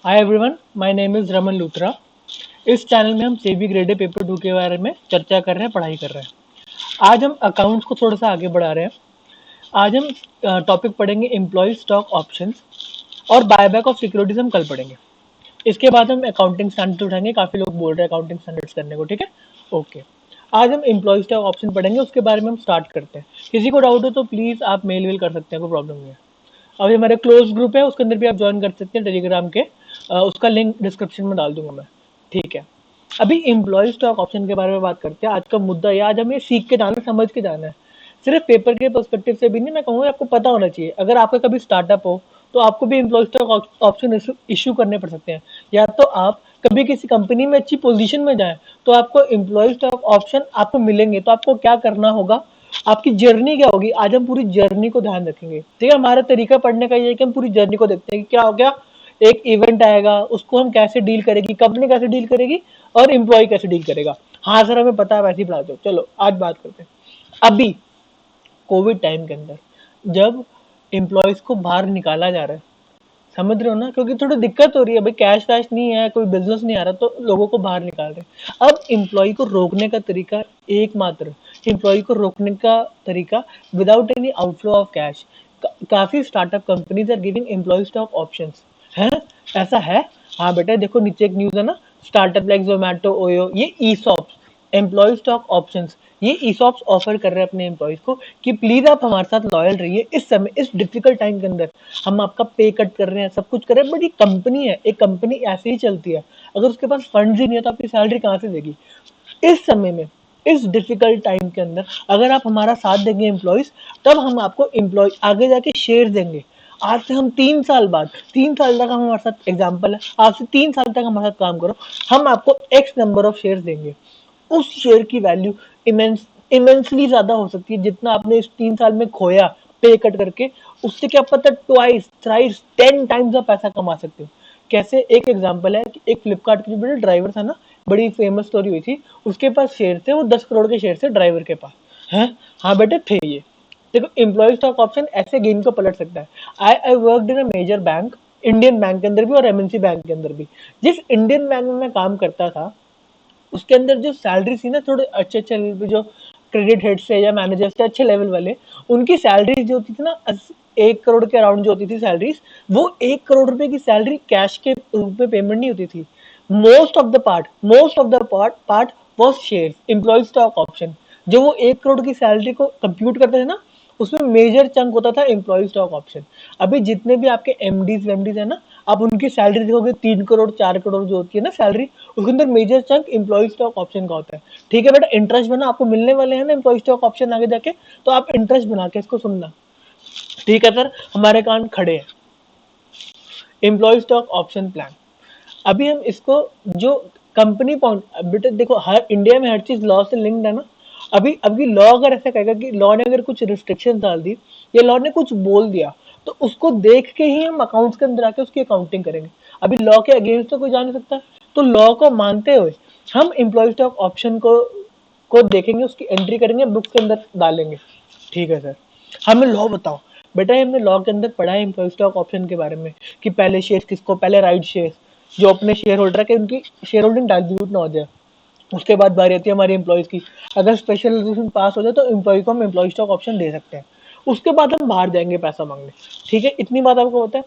Hi everyone, my name is Raman Luthra. इस channel में हम सेबी ग्रेडेड पेपर 2 के बारे में चर्चा कर रहे हैं, पढ़ाई कर रहे हैं। आज हम अकाउंट्स को थोड़ा सा आगे बढ़ा रहे हैं। आज हम टॉपिक पढ़ेंगे एम्प्लॉय स्टॉक ऑप्शंस और बायबैक ऑफ सिक्योरिटीज हम कल पढ़ेंगे। इसके बाद हम अकाउंटिंग स्टैंडर्ड्स उठाएंगे। काफ़ी लोग बोल रहे हैं अकाउंटिंग स्टैंडर्ड्स करने को, ठीक है? ओके। आज हम एम्प्लॉय स्टॉक ऑप्शन पढ़ेंगे, उसके बारे में हम स्टार्ट करते हैं। किसी को डाउट हो तो प्लीज़ आप मेल वेल कर सकते हैं, कोई प्रॉब्लम नहीं है। अभी हमारे क्लोज ग्रुप है, उसके अंदर भी आप ज्वाइन कर सकते हैं टेलीग्राम के। उसका लिंक डिस्क्रिप्शन में डाल दूंगा मैं, ठीक है? अभी एम्प्लॉय स्टॉक ऑप्शन के बारे में बात करते हैं। आज का मुद्दा ये, आज हमें सीख के जाना है, समझ के जाना है। सिर्फ पेपर के पर्सपेक्टिव से भी नहीं, मैं कहूँगा आपको पता होना चाहिए। अगर आपका कभी स्टार्टअप हो तो आपको भी एम्प्लॉय स्टॉक ऑप्शन इशू करने पड़ सकते हैं। या तो आप कभी किसी कंपनी में अच्छी पोजीशन में जाएं तो आपको एम्प्लॉय स्टॉक ऑप्शन आपको मिलेंगे। तो आपको क्या करना होगा, आपकी जर्नी क्या होगी, आज हम पूरी जर्नी को ध्यान रखेंगे। ठीक है? हमारा तरीका पढ़ने का ये है कि हम पूरी जर्नी को देखते हैं कि क्या हो गया। एक इवेंट आएगा, उसको हम कैसे डील करेगी, कंपनी कैसे डील करेगी और एम्प्लॉय कैसे डील करेगा। हाँ सर, हमें पता है, वैसे ही पढ़ा दो। चलो आज बात करते हैं। अभी कोविड टाइम के अंदर जब एम्प्लॉयज को बाहर निकाला जा रहा है, समझ रहे हो ना? क्योंकि थोड़ी दिक्कत हो रही है भाई, कैश वैश नहीं है, कोई बिजनेस नहीं आ रहा, तो लोगों को बाहर निकाल रहे हैं। अब एम्प्लॉय को रोकने का तरीका एकमात्र, एम्प्लॉय को रोकने का तरीका without any outflow of cash. काफी startup companies are giving employee stock options है। ऐसा है? हाँ बेटा, देखो नीचे एक न्यूज है ना, स्टार्टअप लाइक जोमेटो, ओयो, ये ईसॉप एम्प्लॉय स्टॉक ऑप्शंस, ये ईसॉप्स ऑफर कर रहे हैं अपने एम्प्लॉयज को कि प्लीज आप हमारे साथ लॉयल रहिए इस समय, इस डिफिकल्ट टाइम के अंदर। हम आपका पे कट कर रहे हैं, सब कुछ कर रहे हैं, बट ये कंपनी है, एक कंपनी ऐसे ही चलती है। अगर उसके पास फंड्स ही नहीं है तो आपकी सैलरी कहाँ से देगी इस समय में, इस डिफिकल्ट टाइम के अंदर? अगर आप हमारा साथ देंगे एम्प्लॉयज, तब हम आपको एम्प्लॉय आगे जाके शेयर देंगे। आज से हम 3 साल बाद, 3 साल तक हम हमारे साथ, एग्जाम्पल है, आज से 3 साल तक हमारे साथ काम करो, हम आपको एक्स नंबर ऑफ शेयर देंगे। उस शेयर की वैल्यू इमेंसली ज्यादा हो सकती है जितना आपने इस 3 साल में खोया पे कट करके। उससे क्या पता, ट्वाइस थ्राइस 10 टाइम्स आप पैसा कमा सकते हो। कैसे? एक एग्जांपल है कि एक फ्लिपकार्ट के जो बड़े ड्राइवर था ना, बड़ी फेमस स्टोरी हुई थी। उसके पास शेयर थे, वो 10 करोड़ के शेयर थे ड्राइवर के पास है। हाँ बेटे, थे ये। देखो, एम्प्लॉय स्टॉक ऑप्शन ऐसे गेम को पलट सकता है। I worked in a major bank, Indian bank के अंदर भी और एमएनसी बैंक के अंदर भी। जिस इंडियन बैंक में मैं काम करता था, उसके अंदर जो सैलरी थी ना, थोड़े अच्छे अच्छे लेवल पे, जो क्रेडिट हेड से या मैनेजर से अच्छे लेवल वाले, उनकी सैलरी जो होती थी ना, 1 करोड़ के अराउंड जो होती थी सैलरीज, वो 1 करोड़ रुपए की सैलरी कैश के रूप में पेमेंट नहीं होती थी। Most of the part was share, employee stock option. जो वो 1 करोड़ की सैलरी को कंप्यूट करते थे ना, उसमें मेजर चंक होता था एम्प्लॉय स्टॉक ऑप्शन। अभी जितने भी आपके एमडीज वेमडीज है ना, आप उनकी सैलरी देखोगे, 3 करोड़ 4 करोड़ जो होती है ना सैलरी, उसके अंदर major chunk employee stock option का होता है। ठीक है बेटा, इंटरेस्ट बना, आपको मिलने वाले हैं ना एम्प्लॉय स्टॉक ऑप्शन आगे जाके, तो आप इंटरेस्ट बना के इसको सुनना। ठीक है सर, हमारे कान खड़े हैं। एम्प्लॉय स्टॉक ऑप्शन प्लान, अभी हम इसको जो कंपनी पॉइंट, बेटा देखो, हर इंडिया में हर चीज लॉ से लिंक्ड है ना। अभी अभी लॉ अगर ऐसा कहेगा कि लॉ ने अगर कुछ रिस्ट्रिक्शन डाल दी या लॉ ने कुछ बोल दिया, तो उसको देख के ही हम अकाउंट्स के अंदर आके उसकी अकाउंटिंग करेंगे। अभी लॉ के अगेंस्ट तो कोई जा नहीं सकता, तो लॉ को मानते हुए हम एम्प्लॉय स्टॉक ऑप्शन को देखेंगे, उसकी एंट्री करेंगे, बुक्स के अंदर डालेंगे। ठीक है सर, हमें लॉ बताओ। बेटा हमने लॉ के अंदर पढ़ा है एम्प्लॉय स्टॉक ऑप्शन के बारे में कि पहले शेयर किसको, पहले राइट शेयर जो अपने शेयर होल्डर के, उनकी शेयर होल्डिंग डाइल्यूट ना हो जाए। उसके बाद बारी आती है हमारी एम्प्लॉयज की। अगर स्पेशल रेजोल्यूशन पास हो जाए तो एम्प्लॉय को हम एम्प्लॉय स्टॉक ऑप्शन दे सकते हैं। उसके बाद हम बाहर जाएंगे पैसा मांगने। ठीक है, इतनी बात आपको पता है।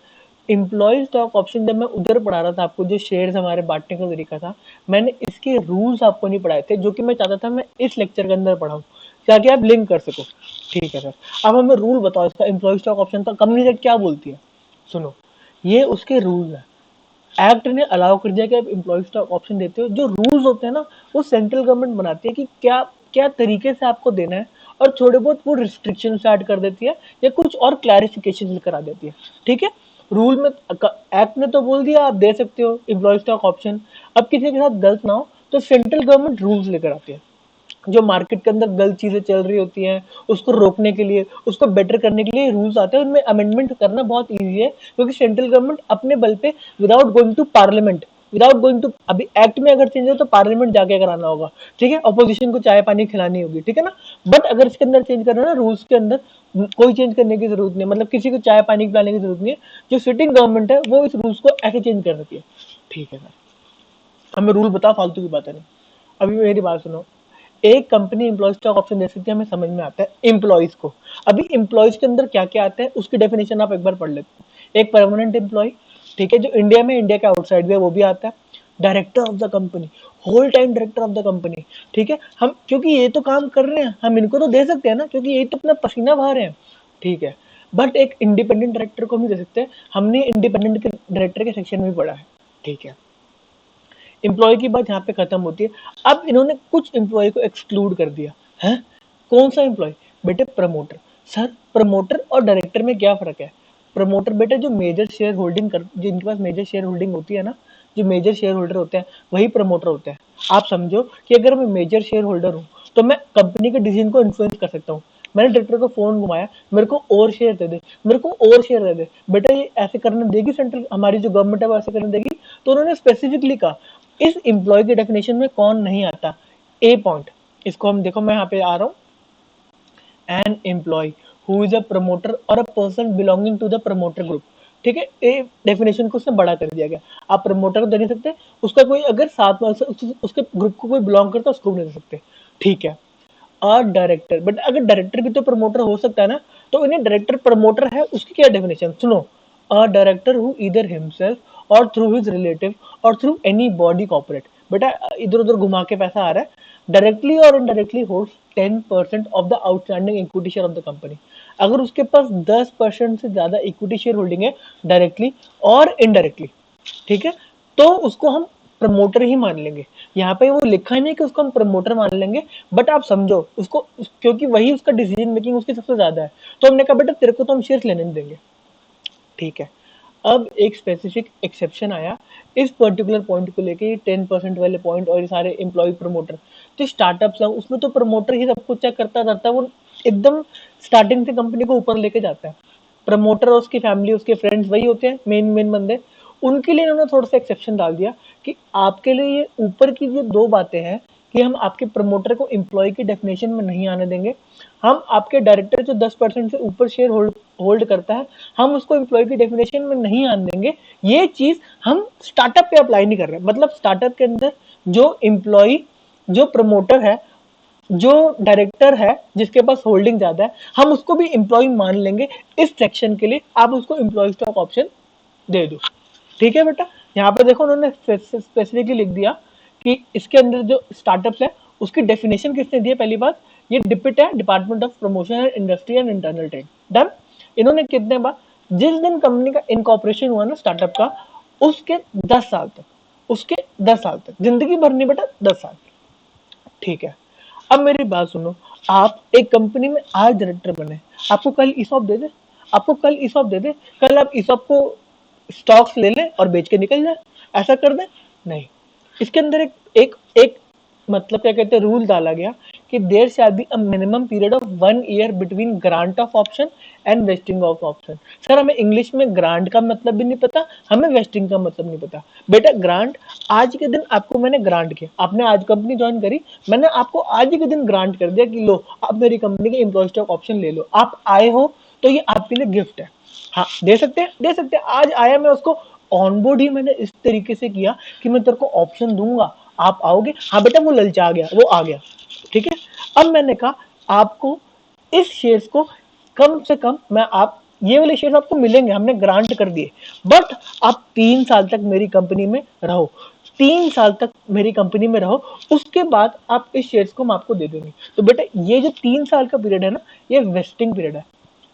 एम्प्लॉय स्टॉक ऑप्शन जब मैं उधर पढ़ा रहा था आपको, जो शेयर्स हमारे बांटने का तरीका था, मैंने इसके रूल्स आपको नहीं पढ़ाए थे, जो कि मैं चाहता था मैं इस लेक्चर के अंदर पढ़ाऊं, ताकि आप लिंक कर सको। ठीक है सर, अब हमें रूल बताओ इसका, एम्प्लॉय स्टॉक ऑप्शन का कंपनी एक्ट क्या बोलती है? सुनो, ये उसके रूल्स है। एक्ट ने अलाउ कर दिया कि आप एम्प्लॉय स्टॉक ऑप्शन देते हो। जो रूल्स होते हैं ना, वो सेंट्रल गवर्नमेंट बनाती है कि क्या क्या तरीके से आपको देना है, और थोड़े बहुत वो रिस्ट्रिक्शन ऐड कर देती है या कुछ और क्लैरिफिकेशन लेकर आ देती है। ठीक है, रूल में, एक्ट ने तो बोल दिया आप दे सकते हो एम्प्लॉय स्टॉक ऑप्शन। अब किसी के साथ गलत ना हो तो सेंट्रल गवर्नमेंट रूल्स लेकर आती है। जो मार्केट के अंदर गलत चीजें चल रही होती हैं, उसको रोकने के लिए, उसको बेटर करने के लिए रूल्स आते हैं। उनमें अमेंडमेंट करना बहुत ईजी है, क्योंकि सेंट्रल गवर्नमेंट अपने बल पे, without going to parliament, without going to, अभी एक्ट में अगर चेंज हो तो पार्लियामेंट जाके कराना होगा, ठीक है, ऑपोजिशन को चाय पानी खिलानी होगी, ठीक है ना। बट अगर इसके अंदर चेंज करना है ना रूल्स के अंदर, कोई चेंज करने की जरूरत नहीं, मतलब किसी को चाय पानी पिलाने की जरूरत नहीं है, जो सिटिंग गवर्नमेंट है वो इस रूल्स को ऐसे चेंज कर सकती है, ठीक है सर। हमें रूल बताओ, फालतू की बातें नहीं। अभी मेरी बात सुनो, एक कंपनी एम्प्लॉय स्टॉक ऑप्शन दे सकती है, हमें समझ में आता है एम्प्लॉयज को। अभी एम्प्लॉयज के अंदर क्या क्या आता है उसकी डेफिनेशन आप एक बार पढ़ लेते हैं। एक परमानेंट एम्प्लॉय, ठीक है, जो इंडिया में, इंडिया के आउटसाइड में, वो भी आता है। Director of the company, whole time director of the company, ठीक है, हम क्योंकि ये तो काम कर रहे हैं, हम इनको तो दे सकते हैं ना, क्योंकि ये तो अपना पसीना बहा रहे हैं, ठीक है। बट एक इंडिपेंडेंट डायरेक्टर को भी दे सकते हैं, हमने इंडिपेंडेंट के डायरेक्टर के सेक्शन में पढ़ा है, ठीक है। एम्प्लॉय की बात यहाँ पे खत्म होती है। अब इन्होंने कुछ एम्प्लॉय को एक्सक्लूड कर दिया है। कौन सा एम्प्लॉय? बेटे प्रमोटर। सर प्रमोटर और डायरेक्टर में क्या फर्क है? प्रमोटर बेटे जो मेजर शेयर होल्डिंग कर, जिनके पास मेजर शेयर होल्डिंग होती है ना, जो मेजर शेयर होल्डर होते हैं वही प्रमोटर होते हैं। आप समझो कि अगर मैं मेजर शेयर होल्डर हूँ तो मैं कंपनी के डिसीजन को इन्फ्लुएंस कर सकता हूँ। मैंने डायरेक्टर को फोन घुमाया, मेरे को और शेयर दे दे, मेरे को और शेयर दे दे, बेटा ये ऐसे करने देगी सेंट्रल, हमारी जो गवर्नमेंट है वो ऐसे करने देगी? तो उन्होंने स्पेसिफिकली कहा इस एम्प्लॉय की डेफिनेशन में कौन नहीं आता। ए पॉइंट, इसको हम देखो, मैं यहाँ पे आ रहा हूँ, an employee who is a promoter और a person belonging to the promoter group, ठीक है। ए डेफिनेशन को उसने बड़ा कर दिया गया। आप प्रमोटर को दे नहीं सकते, उसका कोई अगर साथ में उसके ग्रुप को कोई बिलोंग करता है उसको भी नहीं दे सकते, ठीक है। और डायरेक्टर, बट अगर डायरेक्टर भी तो प्रमोटर हो सकता है ना, तो इन्हें डायरेक्टर प्रमोटर है उसकी क्या डेफिनेशन सुनो। A director who either himself और थ्रू हिज रिलेटिव और थ्रू एनी बॉडी कॉर्पोरेट, बेटा इधर उधर घुमा के पैसा आ रहा है, डायरेक्टली और indirectly holds 10% of the outstanding equity share of the company. अगर उसके पास 10% से ज्यादा इक्विटी शेयर होल्डिंग है डायरेक्टली और इनडायरेक्टली, ठीक है, तो उसको हम प्रमोटर ही मान लेंगे। यहाँ पे वो लिखा नहीं कि उसको हम प्रमोटर मान लेंगे, बट आप समझो उसको, क्योंकि वही उसका डिसीजन मेकिंग उसकी सबसे ज्यादा है, तो हमने कहा बेटा तेरे को तो हम शेयर लेने नहीं देंगे, ठीक है। अब एक स्पेसिफिक एक्सेप्शन आया इस पर्टिकुलर पॉइंट को लेके, 10% वाले पॉइंट और ये सारे एम्प्लॉय प्रमोटर, तो स्टार्टअप्स है उसमें तो प्रमोटर ही सब कुछ चेक करता रहता है, वो एकदम स्टार्टिंग से कंपनी को ऊपर लेके जाता है। प्रमोटर और उसकी फैमिली, उसके फ्रेंड्स वही होते हैं मेन मेन बंदे। उनके लिए इन्होंने थोड़ा सा एक्सेप्शन डाल दिया कि आपके लिए ये ऊपर की जो दो बातें हैं कि हम आपके प्रमोटर को एम्प्लॉय की डेफिनेशन में नहीं आने देंगे, हम आपके डायरेक्टर जो 10% से ऊपर शेयर होल्ड करता है हम उसको एम्प्लॉय की डेफिनेशन में नहीं आने देंगे। ये चीज हम स्टार्टअप पे अप्लाई नहीं कर रहे, मतलब स्टार्टअप के अंदर जो एम्प्लॉय, जो प्रमोटर है, जो डायरेक्टर है जिसके पास होल्डिंग ज्यादा है, हम उसको भी एम्प्लॉय मान लेंगे। इस सेक्शन के लिए आप उसको एम्प्लॉय स्टॉक ऑप्शन दे दो, ठीक है बेटा। यहाँ पे देखो उन्होंने स्पेसिफिकली लिख दिया कि इसके अंदर जो स्टार्टअप्स है उसकी डेफिनेशन किसने दी है। पहली बात, ये डिपिट है department of promotion and industry and internal trade, done. इन्होंने कितने बार, जिस दिन कंपनी का इनकॉर्पोरेशन हुआ ना स्टार्टअप का, उसके 10 साल तक, उसके 10 साल तक, जिंदगी भर नहीं बेटा, 10 साल, ठीक है। अब मेरी बात सुनो, आप एक कंपनी में आज डायरेक्टर बने, आपको कल ईसॉप दे दे, आपको कल ईसॉप दे दे, कल आप ईसॉप को स्टॉक्स ले लें और बेच के निकल जाए, ऐसा कर दें? नहीं। इसके अंदर एक एक एक मतलब क्या कहते हैं रूल डाला गया कि there shall be a minimum period of 1 year between grant of option and vesting of option. Sir हमें इंग्लिश में ग्रांट का मतलब भी नहीं पता, हमें वेस्टिंग का मतलब नहीं पता। बेटा ग्रांट, आज के दिन आपको मैंने ग्रांट किया, आपने आज कंपनी ज्वाइन करी, मैंने आपको आज ही के दिन ग्रांट कर दिया कि लो आप मेरी कंपनी के एम्प्लॉय स्टॉक ऑप्शन ले लो, आप आए हो तो ये आपके लिए गिफ्ट है। हाँ दे सकते हैं, दे सकते हैं। आज आया मैं उसको ऑनबोर्ड ही मैंने इस तरीके से किया कि मैं तेरे को ऑप्शन दूंगा, आप आओगे, हाँ बेटा वो ललचा गया, वो आ गया, ठीक है। अब मैंने कहा आपको इस शेयर्स को कम से कम, मैं आप ये वाले शेयर्स आपको मिलेंगे, हमने ग्रांट कर दिए, बट आप 3 साल तक मेरी कंपनी में रहो, 3 साल तक मेरी कंपनी में रहो, उसके बाद आप इस शेयर्स को हम आपको दे देंगे। तो बेटा ये जो 3 साल का पीरियड है ना, ये वेस्टिंग पीरियड है।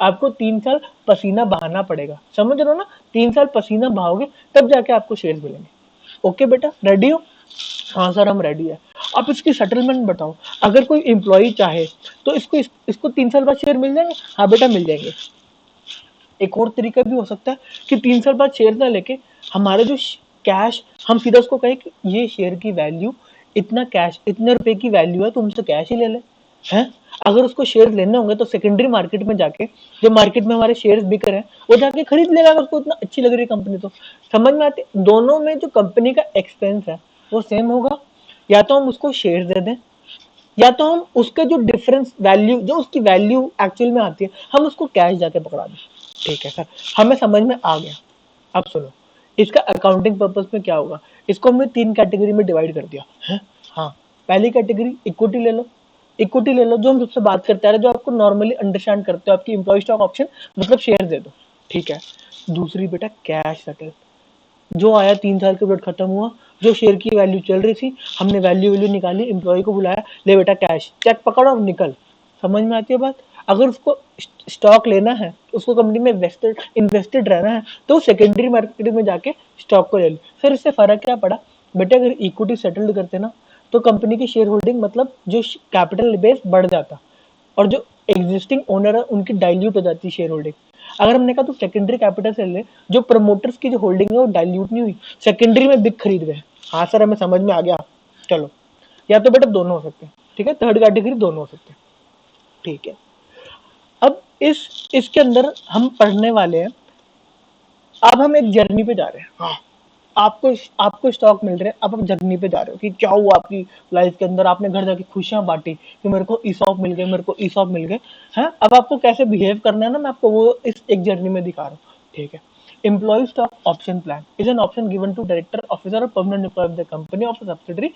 आपको 3 साल पसीना बहाना पड़ेगा, समझ रहे हो ना, 3 साल पसीना बहाओगे तब जाके आपको शेयर्स मिलेंगे। ओके बेटा, रेडी हो? हाँ सर हम रेडी है। आप इसकी सेटलमेंट बताओ, अगर कोई एम्प्लॉय चाहे तो इसको 3 साल बाद शेयर मिल जाएंगे? हाँ बेटा मिल जाएंगे। एक और तरीका भी हो सकता है कि 3 साल बाद शेयर ना लेके हमारे जो कैश, हम सीधा उसको कहें कि ये शेयर की वैल्यू इतना, कैश इतने रुपए की वैल्यू है, तुमसे कैश ही ले ले, हैं? अगर उसको शेयर लेने होंगे तो सेकेंडरी मार्केट में जाके, जो मार्केट में हमारे शेयर्स बिक रहे हैं, वो जाके खरीद लेगा अगर उसको इतना अच्छी लग रही है कंपनी तो। समझ में आती? दोनों में जो कंपनी का एक्सपेंस है वो सेम होगा। या तो हम उसको शेयर दे दें, या तो हम उसके जो डिफरेंस वैल्यू, जो उसकी वैल्यू एक्चुअल में आती है, हम उसको कैश जाके पकड़ा दें। ठीक है सर, हमें समझ में आ गया। अब सुनो, इसका अकाउंटिंग पर्पस में क्या होगा। इसको हमने 3 कैटेगरी में डिवाइड कर दिया है। हाँ, पहली कैटेगरी इक्विटी ले लो। इक्विटी ले लो, जो हम सबसे बात करते आ रहे हैं, जो आपको नॉर्मली अंडरस्टैंड करते हो, आपकी एम्प्लॉय स्टॉक ऑप्शन, मतलब शेयर दे दो। ठीक है। दूसरी बेटा कैश सेटल, जो आया 3 साल के पीरियड खत्म हुआ, जो शेयर की वैल्यू चल रही थी, हमने वैल्यू वैल्यू निकाली, एम्प्लॉय को बुलाया, ले बेटा कैश, चेक पकड़ और निकल। समझ में आती है बात? अगर उसको स्टॉक लेना है, उसको कंपनी में इन्वेस्टेड इन्वेस्टेड रहना है, तो सेकेंडरी मार्केट में जाके स्टॉक को ले लो। फिर इससे फर्क क्या पड़ा बेटा, अगर इक्विटी सेटल्ड करते ना, तो कंपनी की शेयर होल्डिंग, मतलब जो कैपिटल बेस बढ़ जाता, और जो एग्जिस्टिंग ओनर है उनकी डाइल्यूट हो जाती है शेयर होल्डिंग। अगर हमने कहा तो सेकेंडरी कैपिटल से ले, जो प्रमोटर्स की जो होल्डिंग है वो डाइल्यूट नहीं हुई, सेकेंडरी में बिग खरीद गए। हाँ सर, हमें समझ में आ गया। चलो, या तो बेटा दोनों हो सकते हैं। ठीक है, थर्ड कैटेगरी दोनों हो सकते हैं। ठीक है। अब इसके अंदर हम पढ़ने वाले हैं। अब हम एक जर्नी पे जा रहे हैं। हाँ, आपको आपको स्टॉक मिल रहे हैं, अब आप जर्नी पे जा रहे हो कि क्या हुआ आपकी लाइफ के अंदर, आपने घर जाके खुशियां बांटी कि मेरे को ईसॉप मिल गए, मेरे को ईसॉप मिल गए। हैं, अब आपको कैसे बिहेव करना है ना, मैं आपको वो इस एक जर्नी में दिखा रहा हूँ। ठीक है। Employee stock option plan is an option given to director officer और permanent employee of the company of subsidiary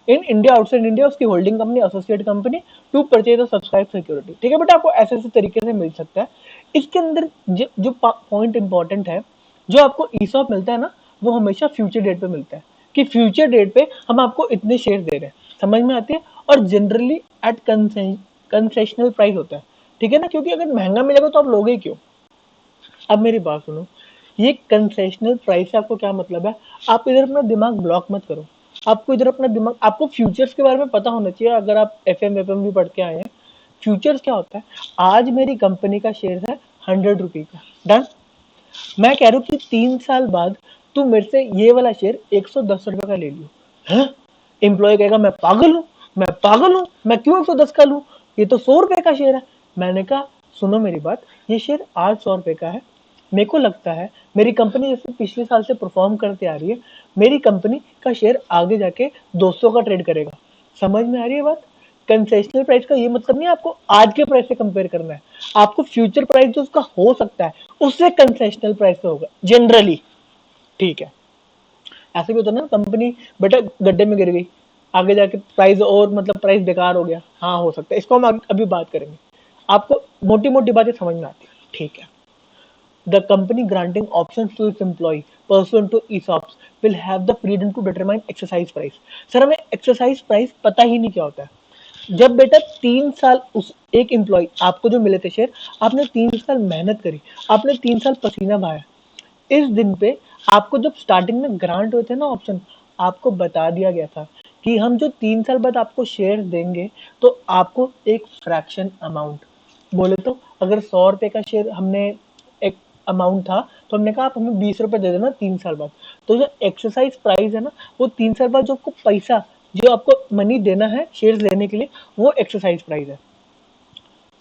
in India, outside India, उसकी holding company, associate company, to purchase और सब्सक्राइब सिक्योरिटी। ठीक है बेटा, आपको ऐसे ऐसे तरीके से मिल सकता है। इसके अंदर जो पॉइंट इंपॉर्टेंट है, जो आपको ईसॉप मिलता है ना, वो हमेशा फ्यूचर डेट पे मिलता है, कि फ्यूचर डेट पे हम आपको इतने शेयर दे रहे हैं। समझ में आती है? और जनरली एट कंसेशनल प्राइस होता है। ठीक है ना, क्योंकि अगर महंगा मिलेगा तो आप लोगे क्यों। अब मेरी बात सुनो, ये कंसेशनल प्राइस से आपको क्या मतलब है, आप इधर अपना दिमाग ब्लॉक मत करो। आपको इधर अपना दिमाग, आपको फ्यूचर्स के बारे में पता होना चाहिए, अगर आप एफ एम भी पढ़ के आए हैं। फ्यूचर्स क्या होता है, आज मेरी कंपनी का शेयर है 100 रुपये का, डन। मैं कह रहा हूँ कि 3 साल बाद तू मेरे से ये वाला शेयर 110 रुपए का ले लियो। है, एम्प्लॉय कहेगा मैं पागल हूँ, मैं पागल हूँ, मैं क्यों 110 का लूँ, ये तो 100 रुपए का शेयर है। मैंने कहा सुनो मेरी बात, ये शेयर आज 100 रुपए का है, मेरे को लगता है मेरी कंपनी जैसे पिछले साल से परफॉर्म करते आ रही है, मेरी कंपनी का शेयर आगे जाके 200 का ट्रेड करेगा। समझ में आ रही है बात? कंसेशनल प्राइस का ये मतलब नहीं आपको आज के प्राइस से कंपेयर करना है, आपको फ्यूचर प्राइस जो उसका हो सकता है उससे कंसेशनल प्राइस पे होगा जनरली। ठीक है। ऐसे भी होता है ना, कंपनी बेटा गड्ढे में गिर गई, आगे जाके प्राइस और मतलब प्राइस बेकार हो गया, हाँ हो सकता है, इसको हम अभी बात करेंगे। आपको मोटी मोटी बातें समझ में आती है। ठीक है। The company granting options to its employee pursuant to ESOPs will have the freedom to determine exercise price। Sir हमें एक्सरसाइज प्राइस पता ही नहीं क्या होता है। जब बेटा 3 साल उस एक एम्प्लॉय आपको जो मिले थे शेयर, आपने 3 साल मेहनत करी, आपने 3 साल पसीना बहाया, इस दिन पे आपको जब स्टार्टिंग में ग्रांट हुए थे ना ऑप्शन, आपको बता दिया गया था कि हम जो 3 साल बाद आपको शेयर देंगे, तो आपको एक फ्रैक्शन अमाउंट, बोले तो अगर 100 रुपए का शेयर हमने एक अमाउंट था, तो हमने कहा आप हमें 20 रुपए दे देना 3 साल बाद। तो जो एक्सरसाइज प्राइस है ना, वो 3 साल बाद जो आपको पैसा, जो आपको मनी देना है शेयर लेने के लिए, वो एक्सरसाइज प्राइस है।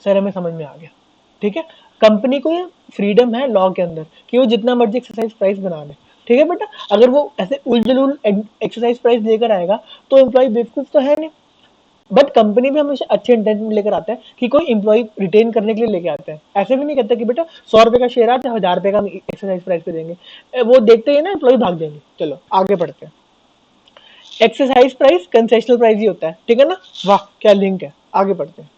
सर हमें समझ में आ गया। ठीक है। कंपनी को ये फ्रीडम है लॉ के अंदर कि वो जितना मर्जी एक्सरसाइज प्राइस बना ले। ठीक है बेटा, अगर वो ऐसे उलझुल एक्सरसाइज प्राइस लेकर आएगा तो एम्प्लॉय बेवकूफ तो है नहीं। बट कंपनी भी हमेशा अच्छे इंटेंट में लेकर आता है कि कोई एम्प्लॉय रिटेन करने के लिए लेके आता है। ऐसे भी नहीं कहता कि बेटा 100 रुपए का शेयर आता है, 1000 रुपए का एक्सरसाइज प्राइस पे देंगे, वो देखते ही ना एम्प्लॉय भाग जाएंगे। चलो आगे बढ़ते हैं। एक्सरसाइज प्राइस कंसेशनल प्राइस ही होता है। ठीक है ना, वाह क्या लिंक है। आगे बढ़ते हैं।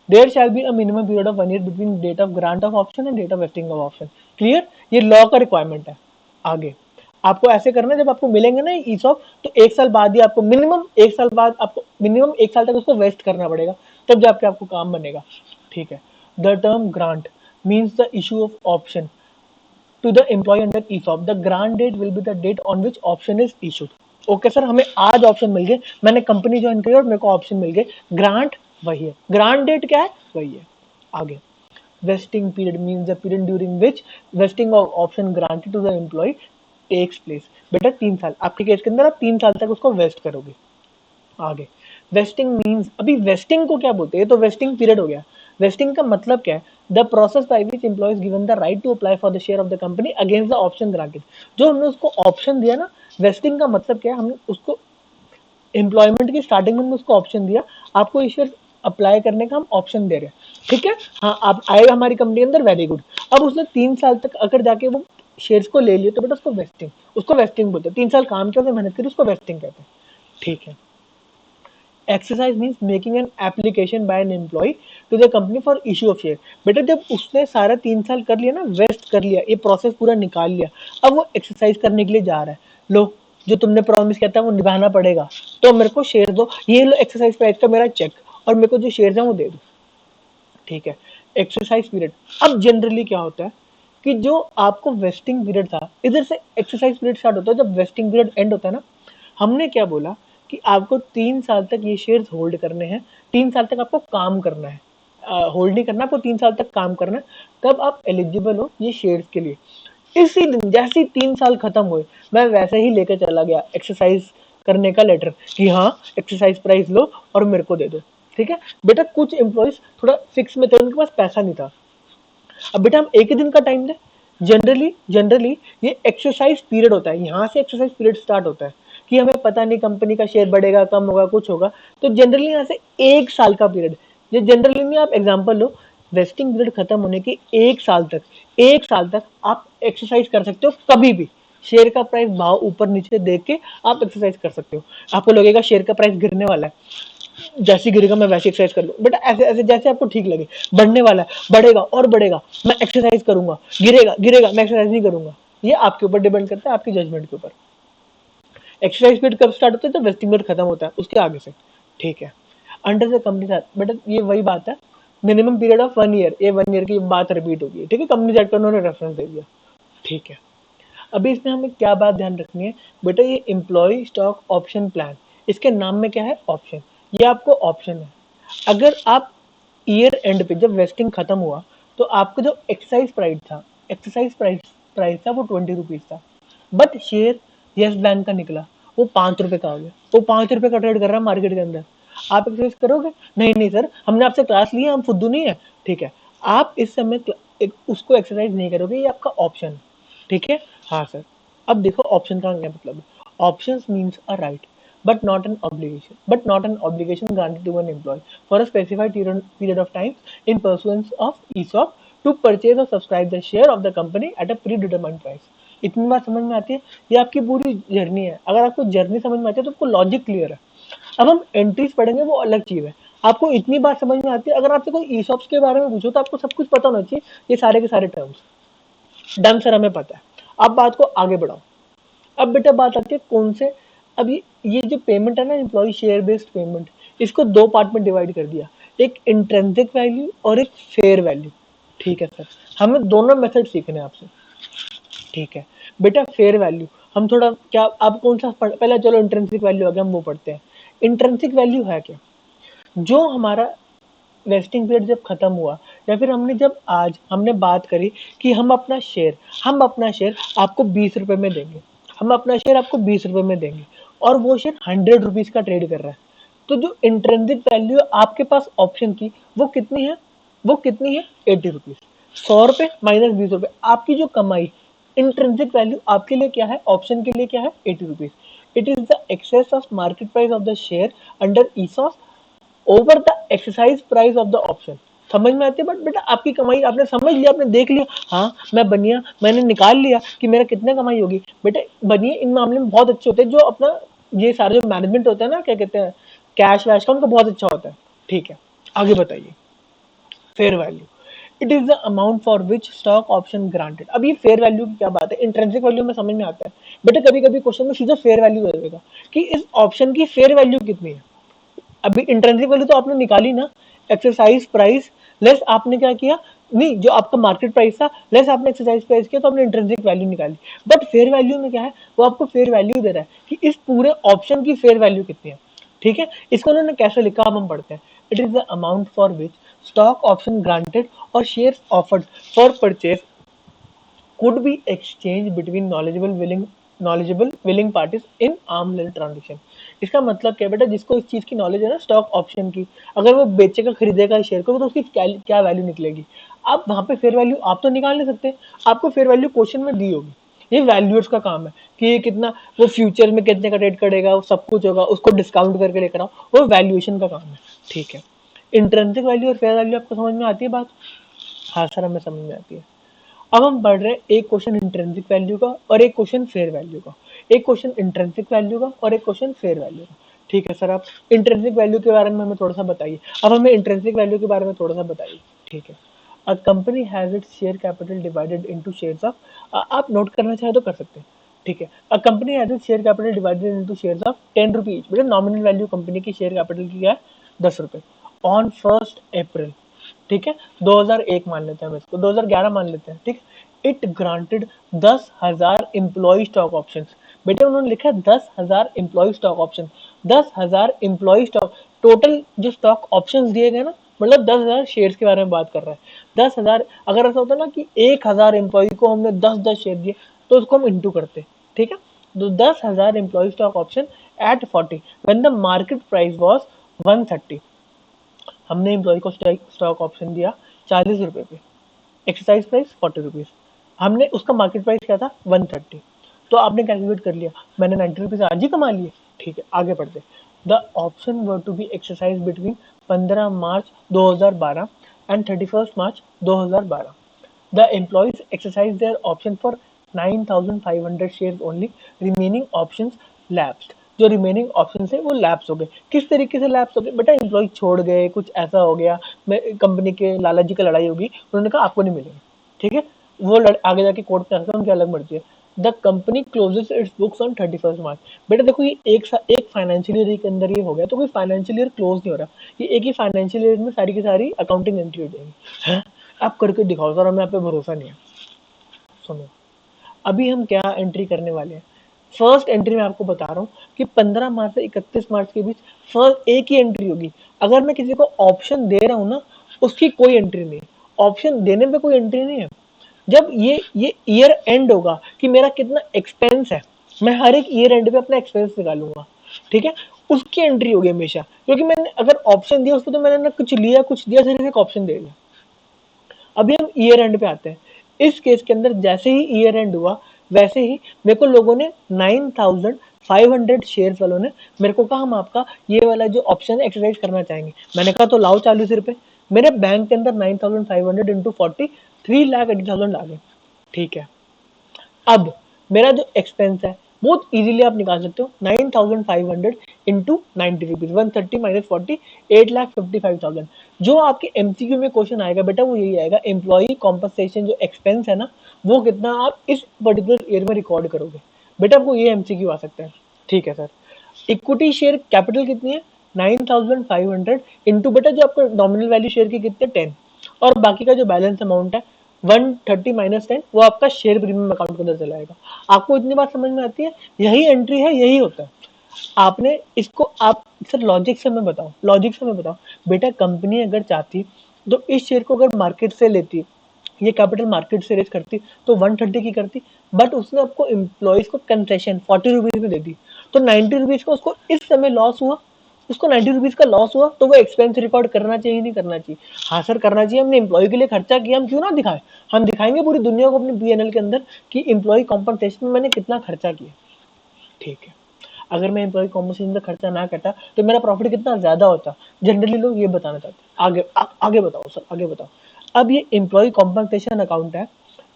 There shall be a minimum period of 1 year between date of grant of option and date of vesting of option। Clear, ये लॉ का रिक्वायरमेंट है। आगे आपको ऐसे करना है, जब आपको मिलेंगे ना ईसॉप, तो 1 साल बाद ही आपको मिनिमम 1 साल बाद आपको मिनिमम 1 साल तक उसको वेस्ट करना पड़ेगा, तब जाके आपको काम बनेगा। ठीक है। The term grant means the issue of option to the employee under ESOP. The grant date will be the date on which option is issued. Okay sir, हमें आज ऑप्शन मिल गए, मैंने कंपनी ज्वाइन करी और मेरे को ऑप्शन मिल गए, grant वही है, ग्रांट डेट क्या है वही है। आगे vesting period means the period during which vesting of option granted to the employee takes place. बेटा 3 साल, आपके केस के अंदर आप 3 साल तक उसको वेस्ट करोगे। आगे वेस्टिंग मीन्स, अभी वेस्टिंग को क्या बोलते हैं, ये तो वेस्टिंग पीरियड हो गया। वेस्टिंग का मतलब क्या है, the process by which employees given the right to apply for the share of the company against the option granted. जो हमने उसको ऑप्शन दिया ना, वेस्टिंग का मतलब क्या है, हमने उसको एम्प्लॉयमेंट की स्टार्टिंग में उसको ऑप्शन दिया, आपको ये शेयर अप्लाई करने का हम ऑप्शन दे रहे हैं, ठीक है। हाँ, आप आए हमारी कंपनी के अंदर, वेरी गुड। अब उसने 3 साल तक अगर जाके वो शेयर्स को ले लिए तो बेटा उसको वेस्टिंग बोलते हैं। 3 साल काम किया, उसने मेहनत करी, उसको वेस्टिंग कहते हैं, ठीक है। Exercise means making an application by an employee to the company for issue of share. बेटा जब उसने सारा 3 साल कर लिया ना, वेस्ट कर लिया, ये प्रोसेस पूरा निकाल लिया, अब वो एक्सरसाइज करने के लिए जा रहा है। लो, जो तुमने प्रॉमिस किया था वो निभाना पड़ेगा, तो मेरे को शेयर दो, ये लो एक्सरसाइज प्राइस का मेरा चेक, और मेरे को जो शेयर है वो दे दो, ठीक है। एक्सरसाइज पीरियड, अब जनरली क्या होता है कि जो आपको वेस्टिंग पीरियड था, इधर से एक्सरसाइज पीरियड स्टार्ट होता है, जब वेस्टिंग पीरियड एंड होता है ना, हमने क्या बोला कि आपको 3 साल तक ये शेयर्स होल्ड करने हैं, 3 साल तक आपको काम करना है, होल्ड नहीं करना, आपको 3 साल तक काम करना है, तब आप एलिजिबल हो ये शेयर्स के लिए। इसी दिन जैसे ही 3 साल खत्म हुए, मैं वैसे ही लेकर चला गया एक्सरसाइज करने का लेटर कि हाँ एक्सरसाइज प्राइस लो और मेरे को दे दो, ठीक है। बेटा कुछ एम्प्लॉयज थोड़ा फिक्स में थे, उनके पास पैसा नहीं था, अब बेटा हम एक ही दिन का टाइम दें। जनरली ये एक्सरसाइज पीरियड होता है, यहाँ से एक्सरसाइज पीरियड स्टार्ट होता है कि हमें पता नहीं कंपनी का शेयर बढ़ेगा, कम होगा, कुछ होगा, तो जनरली यहाँ से 1 साल का पीरियड, ये जनरली नहीं, आप एग्जांपल लो, वेस्टिंग पीरियड खत्म होने के 1 साल तक आप एक्सरसाइज कर सकते हो, कभी भी शेयर का प्राइस भाव ऊपर नीचे देख के आप एक्सरसाइज कर सकते हो। आपको लगेगा शेयर का प्राइस गिरने वाला है, जैसे गिरेगा मैं वैसे एक्सरसाइज कर लूँ, बेटा ऐसे ऐसे जैसे आपको ठीक लगे। बढ़ने वाला है, बढ़ेगा और बढ़ेगा, मैं एक्सरसाइज करूंगा, गिरेगा गिरेगा मैं एक्सरसाइज नहीं करूंगा, ये आपके ऊपर डिपेंड करता है, आपकी जजमेंट के ऊपर। एक्सरसाइज पीरियड कब स्टार्ट होता है, जब वेस्टिंग पीरियड खत्म होता है, उसके आगे से, ठीक है। अंडर द कंपनी साथ, बेटा ये वही बात है, मिनिमम पीरियड ऑफ 1 ईयर, ये 1 ईयर की बात रिपीट होगी, ठीक है, कंपनी साइड का उन्होंने रेफरेंस दे दिया, ठीक है। अभी इसमें हमें क्या बात ध्यान रखनी है, बेटा ये एम्प्लॉय स्टॉक ऑप्शन प्लान, इसके नाम में क्या है, ऑप्शन, ये आपको ऑप्शन है। अगर आप ईयर एंड पे जब वेस्टिंग खत्म हुआ, तो आपका जो एक्सरसाइज प्राइस था वो 20 रुपीज था, बट शेयर यस बैंक का निकला, वो 5 रुपए का हो गया, वो 5 रुपए का ट्रेड कर रहा है मार्केट के अंदर। आप एक्सरसाइज करोगे, नहीं नहीं सर हमने आपसे क्लास ली है, हम फुद्दू नहीं है, ठीक है। आप इस समय उसको एक्सरसाइज नहीं करोगे, ये आपका ऑप्शन है, ठीक है। हाँ सर, अब देखो ऑप्शन का क्या मतलब है, option means a right but not an obligation granted to an employee for a specified period of time in pursuance of ESOP to purchase or subscribe the share of the company at a predetermined price। इतनी बात समझ में आती है, ये आपकी पूरी journey है। अगर आपको जर्नी समझ में आती है तो आपको लॉजिक क्लियर है। अब हम एंट्रीज पढ़ेंगे, वो अलग चीज है। आपको इतनी बात समझ में आती है, अगर आपसे कोई ईसॉप्स के बारे में पूछो तो आपको सब कुछ पता होना चाहिए, ये सारे के सारे टर्म्स डन सर हमें पता है। अब बात को आगे बढ़ाओ। अब बेटा बात आती है कौन से, अब ये जो पेमेंट है ना, एम्प्लॉय शेयर बेस्ड पेमेंट, इसको 2 पार्ट में डिवाइड कर दिया, एक इंट्रिंसिक वैल्यू और एक फेयर वैल्यू, ठीक है सर। हमें दोनों मेथड सीखने हैं आपसे, ठीक है। बेटा फेयर वैल्यू, हम थोड़ा क्या, आप कौन सा पहले चलो इंट्रिंसिक वैल्यू आ गया, हम वो पढ़ते हैं। इंट्रिंसिक वैल्यू है क्या, जो हमारा वेस्टिंग पीरियड जब खत्म हुआ, या फिर हमने जब आज हमने बात करी कि हम अपना शेयर आपको 20 रुपए में देंगे, हम अपना शेयर आपको 20 रुपए में देंगे, और वो शेयर 100 रुपीज का ट्रेड कर रहा है, तो जो इंट्रिंसिक वैल्यू आपके पास ऑप्शन की, वो कितनी है 80 रुपीज। 100 रुपए माइनस 20 रुपए, आपकी जो कमाई, इंट्रिंसिक वैल्यू आपके लिए क्या है, ऑप्शन के लिए क्या है, 80 rupees. It is the excess of market price of the share under ESOP over the exercise price of the option. समझ में आती है, बट बेटा आपकी कमाई आपने समझ लिया, आपने देख लिया, हाँ मैं बनिया, मैंने निकाल लिया कि मेरा कितने कमाई होगी। बेटे बनिए इन मामले में बहुत अच्छे होते हैं, जो अपना ये सारा जो मैनेजमेंट होता है ना, क्या कहते हैं, कैश वैश का, उनका बहुत अच्छा होता है, ठीक है। आगे बताइए, fair value, it is the amount for which stock option granted. अब ये फेयर वैल्यू की क्या बात है, इंट्रिंसिक वैल्यू में समझ में आता है, बेटा कभी कभी क्वेश्चन में सीधा फेयर वैल्यू दे देगा कि इस ऑप्शन की फेयर वैल्यू कितनी है। अभी इंट्रिंसिक वैल्यू तो आपने निकाली ना, एक्सरसाइज प्राइस लेस आपने क्या किया, नहीं जो आपका मार्केट प्राइस था लेस आपने एक्सरसाइज प्राइस किया, तो आपने इंट्रिंसिक वैल्यू निकाली। बट फेयर वैल्यू में क्या है, वो आपको फेयर वैल्यू दे रहा है कि इस पूरे ऑप्शन की फेयर वैल्यू कितनी है, ठीक है। इसको उन्होंने कैसे लिखा, अब हम पढ़ते हैं। It is the amount for which stock option granted और share offered for purchase could be exchanged between knowledgeable willing parties in arm length transaction। इसका मतलब क्या है बेटा, जिसको इस चीज की नॉलेज है ना स्टॉक ऑप्शन की, अगर वो बेचेगा खरीदेगा शेयर को तो उसकी क्या वैल्यू निकलेगी। आप वहां पे फेयर वैल्यू आप तो निकाल नहीं सकते, आपको फेयर वैल्यू क्वेश्चन में दी होगी। ये वैल्यूअर्स का काम है कि ये कितना, वो फ्यूचर में कितने का ट्रेड करेगा, वो सब कुछ होगा, उसको डिस्काउंट करके लेकर आओ, वो वैल्यूएशन का काम है। ठीक है, इंट्रिंसिक वैल्यू और फेयर वैल्यू आपको समझ में आती है बात? हाँ सर, हमें समझ में आती है। अब हम पढ़ रहे हैं एक क्वेश्चन इंट्रिंसिक वैल्यू का और एक क्वेश्चन फेयर वैल्यू का, एक क्वेश्चन इंट्रिंसिक वैल्यू का और एक क्वेश्चन फेयर वैल्यू का। ठीक है सर, आप इंट्रिंसिक वैल्यू के बारे में हमें थोड़ा सा बताइए। अब हमें इंट्रिंसिक वैल्यू के बारे में थोड़ा सा बताइए। ठीक है, a company has its share capital divided into shares of, आप नोट करना चाहे तो कर सकते हैं। ठीक है, a company has its share capital divided into shares of 10 rupees. बेटा नॉमिनल वैल्यू कंपनी की शेयर कैपिटल की क्या है? 10 रुपए। ऑन 1 अप्रैल, ठीक है, 2001 मान लेते हैं हम इसको, 2011 मान लेते हैं। ठीक, it granted 10,000 employee stock option. बेटे उन्होंने लिखा है 10,000 employee stock option, 10,000 employee stock, total जो स्टॉक ऑप्शन दिए गए ना, मतलब 10,000 शेयर्स के बारे में बात कर रहा है। 10,000, अगर ऐसा होता ना कि 1,000 एम्प्लॉय को हमने 10-10 शेयर दिए तो उसको हम इंटू करते। ठीक है, तो 10,000 employee stock option at 40 when the market price was 130। हमने एम्प्लॉय को स्टॉक ऑप्शन दिया 40 रुपए पे, एक्सरसाइज प्राइस 40 रुपीज, हमने उसका मार्केट प्राइस क्या था 130। तो आपने कैलकुलेट कर लिया, मैंने 90 रुपीज आज ही कमा लिए। ठीक है, आगे बढ़ते। The option were to be exercise between 15 March 2012 and 31 March 2012। The employees exercise their option for 9,500 share only, remaining option lapsed. जो रिमेनिंग ऑप्शन है वो लैप्स हो गए। किस तरीके से लैप्स हो गए बेटा? एम्प्लॉय छोड़ गए, कुछ ऐसा हो गया, कंपनी के लाला जी का लड़ाई होगी, उन्होंने कहा आपको नहीं मिलेगा। ठीक है, वो आगे जाके कोर्ट में आते, उनकी अलग मर्जी है। The company closes its books on 31 March. बेटा देखो ये एक फाइनेंशियल ईयर के अंदर ये हो गया, तो कोई फाइनेंशियल ईयर क्लोज नहीं हो रहा, ये एक ही फाइनेंशियल ईयर में सारी की सारी अकाउंटिंग एंट्री हो जाएगी। आप करके दिखाओ सर, हमें आप पे भरोसा नहीं है। सुनो, अभी हम क्या एंट्री करने वाले हैं। फर्स्ट एंट्री में आपको बता रहा हूँ कि 15 मार्च से 31 मार्च के बीच फर्स्ट एक ही एंट्री होगी। अगर मैं किसी को ऑप्शन दे रहा हूँ ना, उसकी कोई एंट्री नहीं, ऑप्शन देने में कोई एंट्री नहीं है। जब ये ईयर एंड होगा कि मेरा कितना एक्सपेंस है, मैं हर एक ईयर एंड पे अपना एक्सपेंस निकालूंगा। ठीक है, उसकी एंट्री होगी हमेशा, क्योंकि मैंने अगर ऑप्शन दिया उसको तो मैंने ना कुछ लिया कुछ दिया, सिर्फ एक ऑप्शन दे दिया। अभी हम ईयर एंड पे आते हैं। इस केस के अंदर जैसे ही ईयर एंड हुआ, वैसे ही मेरे को लोगों ने 9,500 शेयर वालों ने मेरे को कहा हम आपका ये वाला जो ऑप्शन है एक्सरसाइज करना चाहेंगे। मैंने कहा तो लाओ 40 रुपए। मेरे बैंक के अंदर 9,500 इंटू 40, 3,80,000 आ गए। ठीक है, अब मेरा जो एक्सपेंस है बहुत इजीली आप निकाल सकते हो, 9,500 इंटू 90 रुपीज, 130 माइनस 40, 8,55,000। जो आपके एमसीक्यू में क्वेश्चन आएगा बेटा वो यही आएगा, एम्प्लॉय कॉम्पनसेशन जो एक्सपेंस है ना, वो कितना आप इस पर्टिकुलर ईयर में रिकॉर्ड करोगे। बेटा आपको ये एमसीक्यू आ सकता है। ठीक है सर, इक्विटी शेयर कैपिटल कितनी है? 9,500 इंटू बेटा जो आपका नॉमिनल वैल्यू शेयर की कितने 10, और बाकी का जो बैलेंस अमाउंट है 130 माइनस 10, वो आपका शेयर प्रीमियम अकाउंट के अंदर चला जाएगा। आपको इतनी बात समझ में आती है? यही एंट्री है, यही होता है। आपने इसको आप सर लॉजिक से मैं बताऊं, लॉजिक से मैं बताऊं, बेटा कंपनी अगर चाहती तो इस शेयर को अगर मार्केट से लेती, ये कैपिटल मार्केट से रेज करती तो 130 की करती, बट उसने आपको एम्प्लॉयज को कंसेशन 40 रुपीज में दे दी, तो 90 रुपीज का उसको इस समय लॉस हुआ, उसको 90 रुपीज का लॉस हुआ, तो वो एक्सपेंस रिकॉर्ड करना चाहिए नहीं करना चाहिए? हाँ सर करना चाहिए, हमने एम्प्लॉय के लिए खर्चा किया, हम क्यों ना दिखाएं, हम दिखाएंगे पूरी दुनिया को अपने पीएनएल के अंदर कि एम्प्लॉय कॉम्पनसेशन में मैंने कितना खर्चा किया। ठीक है, अगर मैं एम्प्लॉय कॉम्पनसेशन में खर्चा ना करता तो मेरा प्रॉफिट कितना ज्यादा होता, जनरली लोग ये बताना चाहते हैं। आगे बताओ सर, आगे बताओ। अब ये एम्प्लॉय कॉम्पनसेशन अकाउंट है,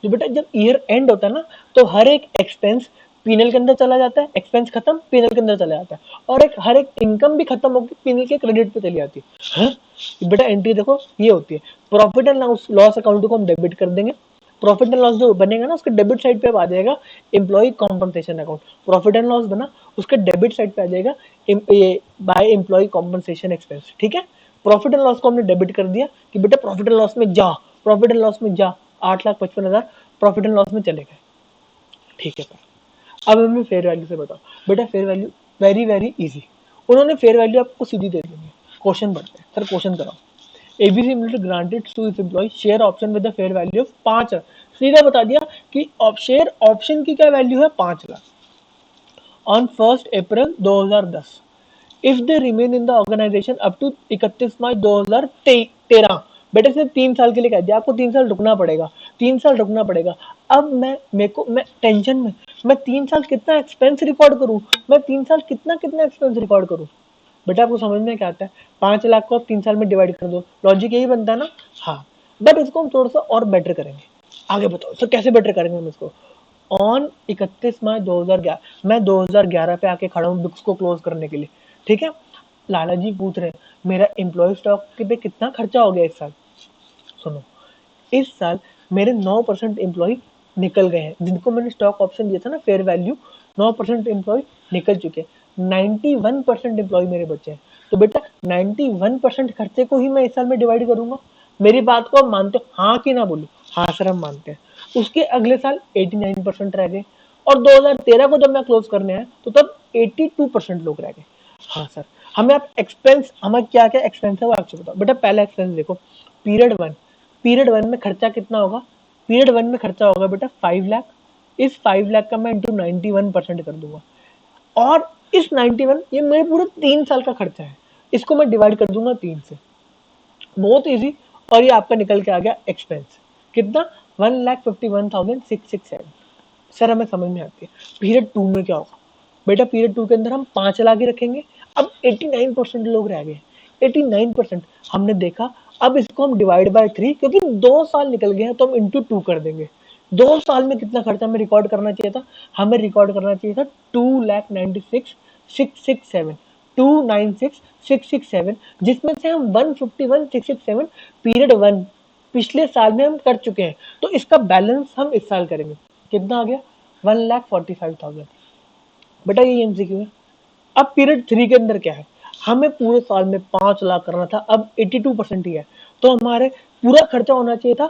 जो बेटा जब ईयर एंड होता है ना, तो हर एक एक्सपेंस पीनल के अंदर चला जाता है, एक्सपेंस खत्म पीनल के अंदर चला जाता है, और हर एक इनकम भी खत्म होकर पीनल के क्रेडिट पे चली जाती है। बेटा एंट्री देखो ये होती है, प्रॉफिट एंड लॉस अकाउंट को हम डेबिट कर देंगे, प्रॉफिट एंड लॉस जो बनेगा ना उसके डेबिट साइड पे आ जाएगा employee compensation account, profit and loss बना उसके डेबिट साइड पे आ जाएगा बाय एम्प्लॉय कॉम्पनसेशन एक्सपेंस। ठीक है, प्रॉफिट एंड लॉस को हमने डेबिट कर दिया कि बेटा प्रॉफिट एंड लॉस में जा, प्रॉफिट एंड लॉस में जा, 8,55,000 प्रॉफिट एंड लॉस में चले गए। ठीक है सर, अब हमें फेयर वैल्यू से बताओ। बेटा fair value very very easy, उन्होंने फेयर वैल्यू आपको सीधी दे दी है। क्वेश्चन बढ़ते हैं सर, क्वेश्चन कराओ। ABC limited granted to its employee share option with the fair value of 5, सीधा बता दिया कि शेयर ऑप्शन की क्या वैल्यू है 5 lakh on 1 April 2010। If they remain in the organization up to 31 March 2013। बेटा सिर्फ 3 साल के लिए कह दिया, आपको 3 साल रुकना पड़ेगा, 3 साल रुकना पड़ेगा। अब मैं टेंशन में, मैं 3 साल कितना एक्सपेंस रिकॉर्ड करूं, मैं 3 साल कितना कितना एक्सपेंस रिकॉर्ड करूं। बेटा आपको समझ में क्या आता है, 5 लाख को आप 3 साल में डिवाइड कर दो, लॉजिक यही बनता है ना। हाँ, बट इसको हम थोड़ा सा और बेटर करेंगे। आगे बताओ सर कैसे बेटर करेंगे हम इसको। ऑन 31 मार्च 2011, मैं 2011 पे आके खड़ा हूँ बुक्स को क्लोज करने के लिए, ठीक है। लाला जी पूछ रहे हैं मेरा एम्प्लॉय स्टॉक पे कितना खर्चा हो गया इस साल। सुनो, इस साल मेरे 9% एम्प्लॉय निकल गए हैं, जिनको मैंने स्टॉक ऑप्शन दिया था ना फेयर वैल्यू, 9% एम्प्लॉय निकल चुके हैं, 91% एम्प्लॉय मेरे बचे हैं। तो बेटा 91% खर्चे को ही मैं इस साल में डिवाइड करूंगा। मेरी बात को आप मानते हो हाँ कि ना बोलो। हाँ सर हम मानते हैं। उसके अगले साल 89% रह गए, और 2013 को जब मैं क्लोज करने आया तो तब 82% लोग रह गए। हाँ सर, हमें आप एक्सपेंस, हमें क्या क्या एक्सपेंस है वो आपसे बताओ। बेटा पहला एक्सपेंस देखो, पीरियड 1, पीरियड 1 में खर्चा कितना होगा, पीरियड 1 में खर्चा होगा बेटा 5 लाख। इस 5 लाख का मैं इंटू 91% कर दूंगा, और इस 91 ये मेरे पूरे 3 साल का खर्चा है, इसको मैं डिवाइड कर दूंगा 3 से। बहुत इजी, और ये आपका निकल के आ गया एक्सपेंस कितना, 1,51,667। सर हमें समझ में आती है। पीरियड 2 में क्या होगा, बेटा पीरियड 2 के अंदर हम 5 लाख ही रखेंगे। अब 89% लोग रह गए, 89% हमने देखा। अब इसको हम डिवाइड बाय 3, क्योंकि 2 साल निकल गए हैं तो हम इंटू 2 कर देंगे। 2 साल में कितना खर्चा हमें रिकॉर्ड करना चाहिए था, हमें रिकॉर्ड करना चाहिए था 2,96,667, 296,667, जिसमें से हम 151,667 पीरियड 1 पिछले साल में हम कर चुके हैं। तो इसका बैलेंस हम इस साल करेंगे, कितना आ गया 1,45,000। बेटा ये एमसीक्यू है। अब पीरियड 3 के अंदर क्या है, हमें पूरे साल में 5 लाख करना था, अब 82% ही है, तो हमारे पूरा खर्चा होना चाहिए था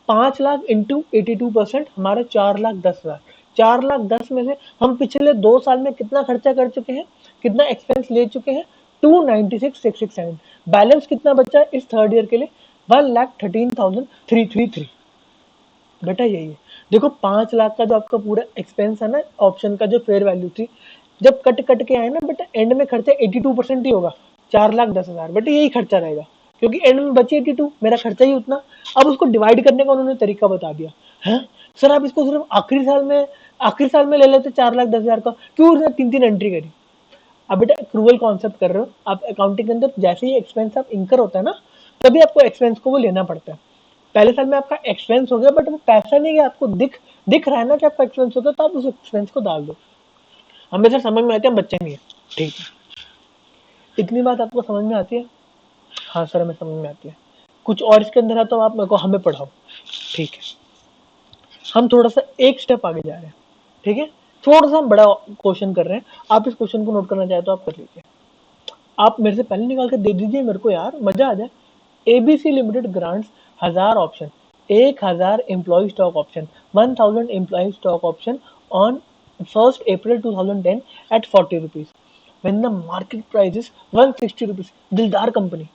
5 लाख इंटू 82%, हमारे 4,10,000। 4,10,000 में से हम पिछले 2 साल में कितना खर्चा कर चुके हैं, कितना एक्सपेंस ले चुके हैं, 296,667। बैलेंस कितना बचा है इस थर्ड ईयर के लिए, 1,13,333। बेटा यही है। देखो 5 लाख का जो आपका पूरा एक्सपेंस है ना, ऑप्शन का जो फेयर वैल्यू थी, जब कट कट के आए ना बेटा, एंड में खर्चा 82% ही होगा, 4,10,000। बेटा यही खर्चा रहेगा, क्योंकि एंड में बचे 82, मेरा खर्चा ही उतना। अब उसको डिवाइड करने का उन्होंने तरीका बता दिया है। सर आप इसको सिर्फ आखिरी साल में ले लेते 4,10,000 का, क्यों उसने 3-3 एंट्री करी। अब बेटा क्रूअल कॉन्सेप्ट कर रहे हो आप अकाउंटिंग के अंदर, जैसे ही एक्सपेंस आप इंकर होता है ना, तभी आपको एक्सपेंस को वो लेना पड़ता है। पहले साल में आपका एक्सपेंस हो गया, बट वो पैसा नहीं है, आपको दिख रहा है ना कि आपका एक्सपेंस हो गया, तो आप उस एक्सपेंस को डाल दो। हमें सर समझ में आती है, हम बच्चे नहीं है, ठीक है। इतनी बात आपको समझ में आती है। हाँ सर हमें समझ में आती है। कुछ और इसके अंदर है तो आप मेरे को हमें पढ़ाओ, ठीक है। हम थोड़ा सा एक स्टेप आगे जा रहे हैं, ठीक है। थोड़ा सा हम बड़ा क्वेश्चन कर रहे हैं, आप इस क्वेश्चन को नोट करना चाहे तो आप कर लीजिए। आप मेरे से पहले निकाल कर दे दीजिए मेरे को यार, मजा आ जाए। ABC limited grants 1,000 option, 1,000 employee stock option, 1,000 employee stock option on 1st April 2010 at 40 rupees when the market price is 160 rupees। दिलदार कंपनी।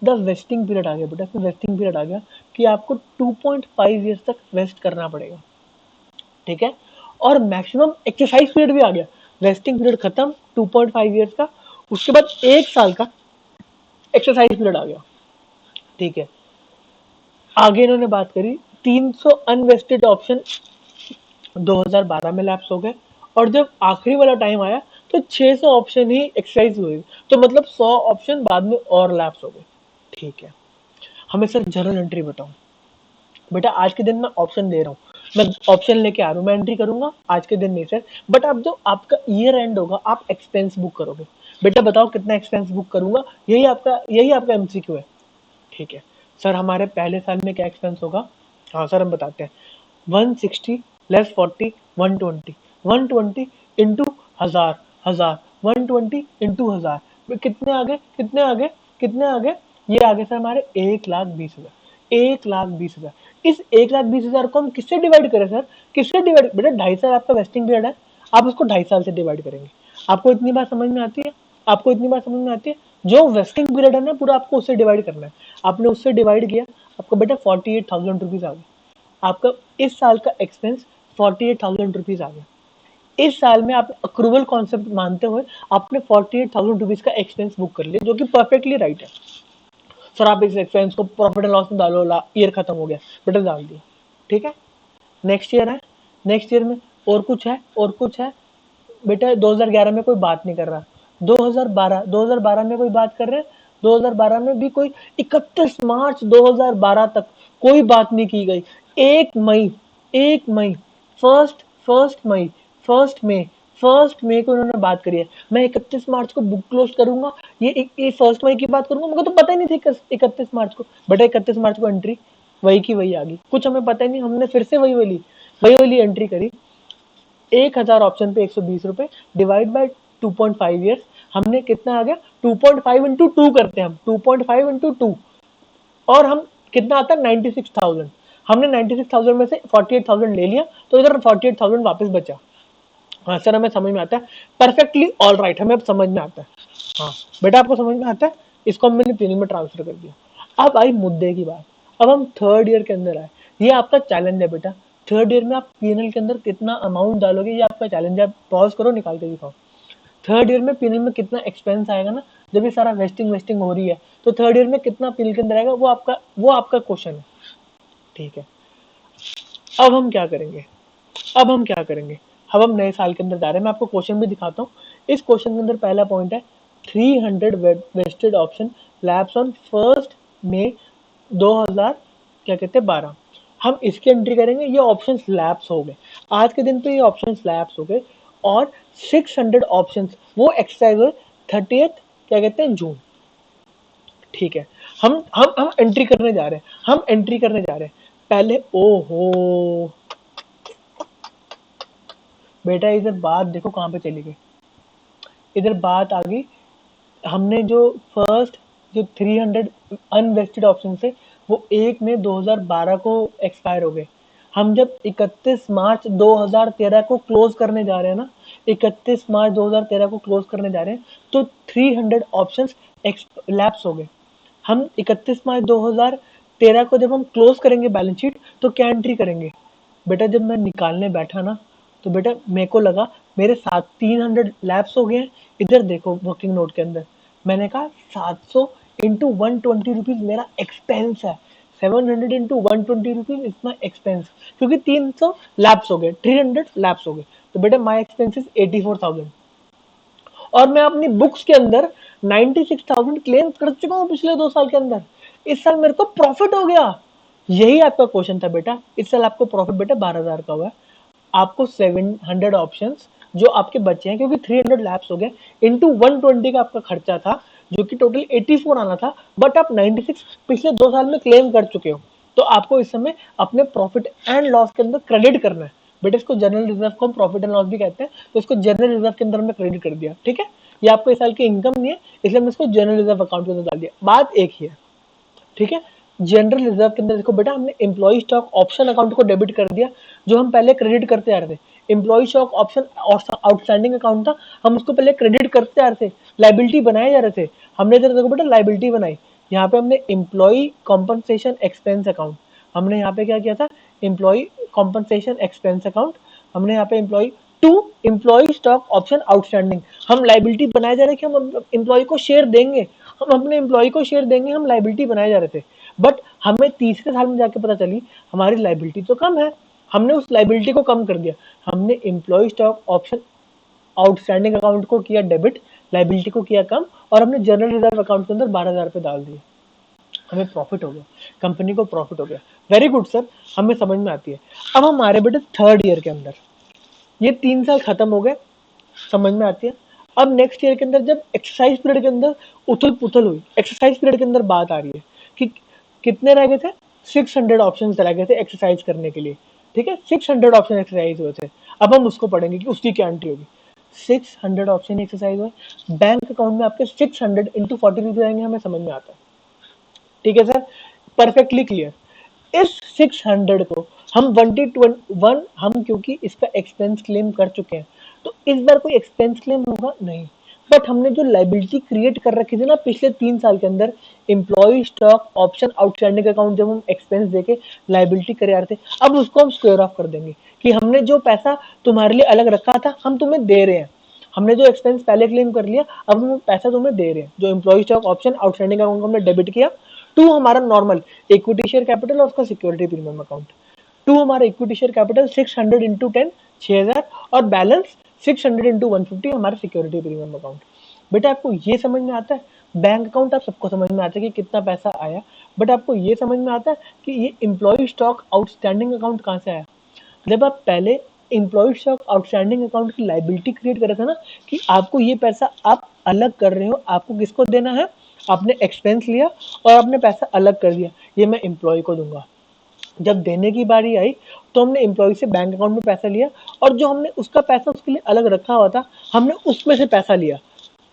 द वेस्टिंग पीरियड आ गया बेटा, फिर वेस्टिंग पीरियड आ गया कि आपको 2.5 ईयर्स तक वेस्ट करना पड़ेगा, ठीक है। और मैक्सिमम एक्सरसाइज पीरियड भी आ गया, वेस्टिंग पीरियड खत्म 2.5 ईयर्स का, उसके बाद 1 साल का एक्सरसाइज पीरियड आ गया, ठीक है। आगे इन्होंने बात करी 300 अनवेस्टेड ऑप्शन 2012 में लैप्स हो गए, और जब आखिरी वाला टाइम आया तो 600 ऑप्शन ही एक्सरसाइज हुए, तो मतलब 100 ऑप्शन बाद में और लैप्स हो गए, ठीक है। हमें सर जर्नल एंट्री बताओ। बेटा आज के दिन मैं ऑप्शन दे रहा हूँ, मैं ऑप्शन लेके आ रहा हूँ, मैं एंट्री करूंगा आज के दिन नहीं सर, बट आप जो आपका ईयर एंड होगा आप एक्सपेंस बुक करोगे। बेटा बताओ कितना एक्सपेंस बुक करूंगा, यही आपका एमसीक्यू है, ठीक है। सर हमारे पहले साल में क्या एक्सपेंस होगा, हाँ सर हम बताते हैं। 160 लेस 40, 120, 120 इंटू 1,000, 1,000, 120 इंटू 1,000, कितने आ गए, कितने आ गए, कितने आ गए, ये आगे सर हमारे 1,20,000, 1,20,000। इस 1,20,000 को हम किससे डिवाइड करें सर, किससे डिवाइड, बेटा 2.5 साल आपका वेस्टिंग पीरियड है, आप उसको 2.5 साल से डिवाइड करेंगे। आपको इतनी बात समझ में आती है, आपको इतनी बात समझ में आती है। जो वेस्टिंग पीरियड है ना पूरा आपको उससे डिवाइड करना है, आपने उससे डिवाइड किया, आपको बेटा 48,000 रुपीज आ गए। आपका इस साल का एक्सपेंस 48,000 रुपीज आ गया। इस साल में आप अक्रूवल कॉन्सेप्ट मानते हुए आपने 48,000 रुपीज का एक्सपेंस बुक कर लिया, जो कि परफेक्टली राइट है। सर आप इस एक्सपेंस को प्रॉफिट एंड लॉस में डालो, ईयर खत्म हो गया, बेटा डाल दिया, ठीक है। नेक्स्ट ईयर है, नेक्स्ट ईयर में और कुछ है, और कुछ है, बेटा 2011 में कोई बात नहीं कर रहा, 2012 में कोई बात कर रहे हैं, 2012 में भी कोई 31 मार्च 2012 तक कोई बात नहीं की गई। 1 मई फर्स्ट फर्स्ट मई फर्स्ट मई को उन्होंने बात करी है। मैं 31 मार्च को बुक क्लोज करूंगा, ये फर्स्ट मई की बात करूंगा, मुझे तो पता ही नहीं थी 31 मार्च को। बेटा 31 मार्च को एंट्री वही की वही आ गई, कुछ हमें पता ही नहीं, हमने फिर से वही वाली एंट्री करी। 1000 ऑप्शन पे 120 रुपए डिवाइड बाय 2.5 ईयर्स, हमने कितना आ गया 2.5 इंटू 2 करते हैं हम, 2.5 इंटू 2, और हम कितना आता है 96,000। हमने 96,000 में से 48,000 ले लिया, तो इधर 48,000 वापस बचा। हाँ सर हमें समझ में आता है, परफेक्टली ऑल राइट, हमें अब समझ में आता है। हाँ बेटा आपको समझ में आता है, इसको हमने पीएनएल में ट्रांसफर कर दिया। अब आई मुद्दे की बात, अब हम थर्ड ईयर के अंदर आए, ये आपका चैलेंज है बेटा। थर्ड ईयर में आप पीएनएल के अंदर कितना अमाउंट डालोगे, ये आपका चैलेंज है। आप पॉज करो, निकाल के दिखाओ। थर्ड ईयर में पीएनएल में कितना एक्सपेंस आएगा ना, जब ये सारा वेस्टिंग हो रही है, तो थर्ड ईयर में कितना पीएनएल के अंदर आएगा, वो आपका क्वेश्चन है, ठीक है। अब हम क्या करेंगे, अब हम नए साल के अंदर जा रहे हैं। मैं आपको क्वेश्चन भी दिखाता हूँ। इस क्वेश्चन के अंदर पहला पॉइंट है 300 वेस्टेड ऑप्शन लैप्स ऑन 1 मई 2000 क्या कहते हैं 12। हम इसकी एंट्री करेंगे, ये ऑप्शंस लैप्स हो गए, आज के दिन पे ये ऑप्शंस लैप्स हो गए, और 600 ऑप्शंस वो एक्सरसाइज हुए 30th क्या कहते हैं जून, ठीक है। हम एंट्री करने जा रहे हैं, पहले ओहो बेटा इधर बात देखो कहाँ पे चली गई, इधर बात आ गई। हमने जो फर्स्ट जो 300 अनवेस्टेड ऑप्शन थे वो 1 मई 2012 को एक्सपायर हो गए। हम जब 31 मार्च 2013 को क्लोज करने जा रहे हैं ना, 31 मार्च 2013 को क्लोज करने जा रहे हैं, तो 300 ऑप्शंस लैप्स हो गए। हम 31 मार्च 2013 को जब हम क्लोज करेंगे बैलेंस शीट, तो क्या एंट्री करेंगे बेटा। जब मैं निकालने बैठा ना, तो बेटा मेरे को लगा मेरे साथ 300 लैप्स हो गए हैं। इधर देखो वर्किंग नोट के अंदर मैंने कहा 700 इंटू 120 रुपीज मेरा एक्सपेंस है, 700 into 120 rupees is my expense, क्योंकि 300 लैप्स हो गए, 300 लैप्स हो गए, तो बेटा माई एक्सपेंस इज 84,000। और मैं अपनी बुक्स के अंदर 96,000 क्लेम कर चुका हूँ पिछले 2 साल के अंदर। इस साल मेरे को प्रॉफिट हो गया। यही आपका क्वेश्चन था बेटा। इस साल आपको प्रॉफिट बेटा 12,000 का हुआ है। आपको 700 ऑप्शंस जो आपके बचे हैं, क्योंकि 300 लैप्स हो गए, इंटू 120 का आपका खर्चा था, जो कि टोटल 84 आना था, बट आप 96 पिछले 2 साल में क्लेम कर चुके हो, तो आपको इस समय अपने प्रॉफिट एंड लॉस के अंदर क्रेडिट करना है बेटा। इसको जनरल रिजर्व को हम प्रॉफिट एंड लॉस भी कहते हैं, तो इसको जनरल रिजर्व के अंदर हमने क्रेडिट कर दिया, ठीक है। ये आपको इस साल की इनकम नहीं है, इसलिए हमने इसको जनरल रिजर्व अकाउंट के अंदर डाल दिया। बात एक ही है, ठीक है। जनरल रिजर्व के अंदर देखो बेटा, हमने एम्प्लॉय स्टॉक ऑप्शन अकाउंट को डेबिट कर दिया, जो हम पहले क्रेडिट करते आ रहे थे। Employee stock option outstanding account था, हम उसको पहले क्रेडिट करते आ रहे थे, लाइबिलिटी बनाए जा रहे थे। हमने इधर देखो बेटा लाइबिलिटी बनाई, यहाँ पे हमने एम्प्लॉय कॉम्पनसेशन एक्सपेंस अकाउंट, हमने यहाँ पे क्या किया था, एम्प्लॉय कॉम्पनसेशन एक्सपेंस अकाउंट, हमने यहाँ पे employee to employee stock option outstanding, हम लाइबिलिटी बनाए जा रहे हैं कि हम एम्प्लॉय को शेयर देंगे, हम अपने एम्प्लॉय को शेयर देंगे, हम लाइबिलिटी बनाए जा रहे थे। बट हमें तीसरे साल में जाके पता चली हमारी लाइबिलिटी तो कम है, हमने उस लाइबिलिटी को कम कर दिया, हमने employee stock option outstanding account को किया डेबिट, लाइबिलिटी को किया कम, और हमने जनरल रिजर्व अकाउंट के अंदर 12,000 रुपए डाल दिए। हमें प्रॉफिट हो गया, कंपनी को प्रॉफिट हो गया। वेरी गुड सर, हमें समझ में आती है। अब हमारे बेटे थर्ड ईयर के अंदर ये 3 साल खत्म हो गए, समझ में आती है। अब नेक्स्ट ईयर के अंदर जब एक्सरसाइज पीरियड के अंदर उथल पुथल हुई, एक्सरसाइज पीरियड के अंदर बात आ रही है कि कितने रह गए थे, 600 ऑप्शन रह गए थे एक्सरसाइज करने के लिए, ठीक है। 600 ऑप्शन एक्सरसाइज हुए थे। अब हम उसको पढ़ेंगे कि उसकी क्या एंट्री होगी। 600 ऑप्शन एक्सरसाइज हुए, बैंक अकाउंट में आपके 600 इंटू 40 रुपीज आएंगे, हमें समझ में आता है, ठीक है सर, परफेक्टली क्लियर। इस 600 को हम 1 हम क्योंकि इसका एक्सपेंस क्लेम कर चुके हैं, तो इस बार कोई एक्सपेंस क्लेम होगा नहीं, बट हमने जो लाइबिलिटी क्रिएट कर रखी थी ना पिछले 3 साल के अंदर, employee stock option outstanding account, जब हम एक्सपेंस देके लाइबिलिटी करे आ रहे थे, अब उसको हम स्क्वायर ऑफ कर देंगे कि हमने जो पैसा तुम्हारे लिए अलग रखा था हम तुम्हें दे रहे हैं। हमने जो एक्सपेंस पहले क्लेम कर लिया, अब हम पैसा तुम्हें दे रहे हैं। जो employee stock option outstanding account हमने डेबिट किया, टू हमारा नॉर्मल इक्विटी शेयर कैपिटल और उसका सिक्योरिटी प्रीमियम अकाउंट। टू हमारा इक्विटी शेयर कैपिटल 600 इंटू 10 6000, और बैलेंस 600 इंटू 150 हमारा सिक्योरिटी प्रीमियम अकाउंट। बेटा आपको ये समझ में आता है, बैंक अकाउंट आप सबको समझ में आता है कि कितना पैसा आया, बट आपको ये समझ में आता है कि ये एम्प्लॉय स्टॉक आउटस्टैंडिंग अकाउंट कहाँ से आया। जब आप पहले एम्प्लॉय स्टॉक आउटस्टैंडिंग अकाउंट की लाइबिलिटी क्रिएट कर रहे थे ना, कि आपको ये पैसा आप अलग कर रहे हो, आपको किसको देना है, आपने एक्सपेंस लिया और आपने पैसा अलग कर दिया, ये मैं एम्प्लॉय को दूंगा। जब देने की बारी आई तो हमने एम्प्लॉय से बैंक अकाउंट में पैसा लिया, और जो हमने उसका पैसा उसके लिए अलग रखा हुआ था, हमने उसमें से पैसा लिया,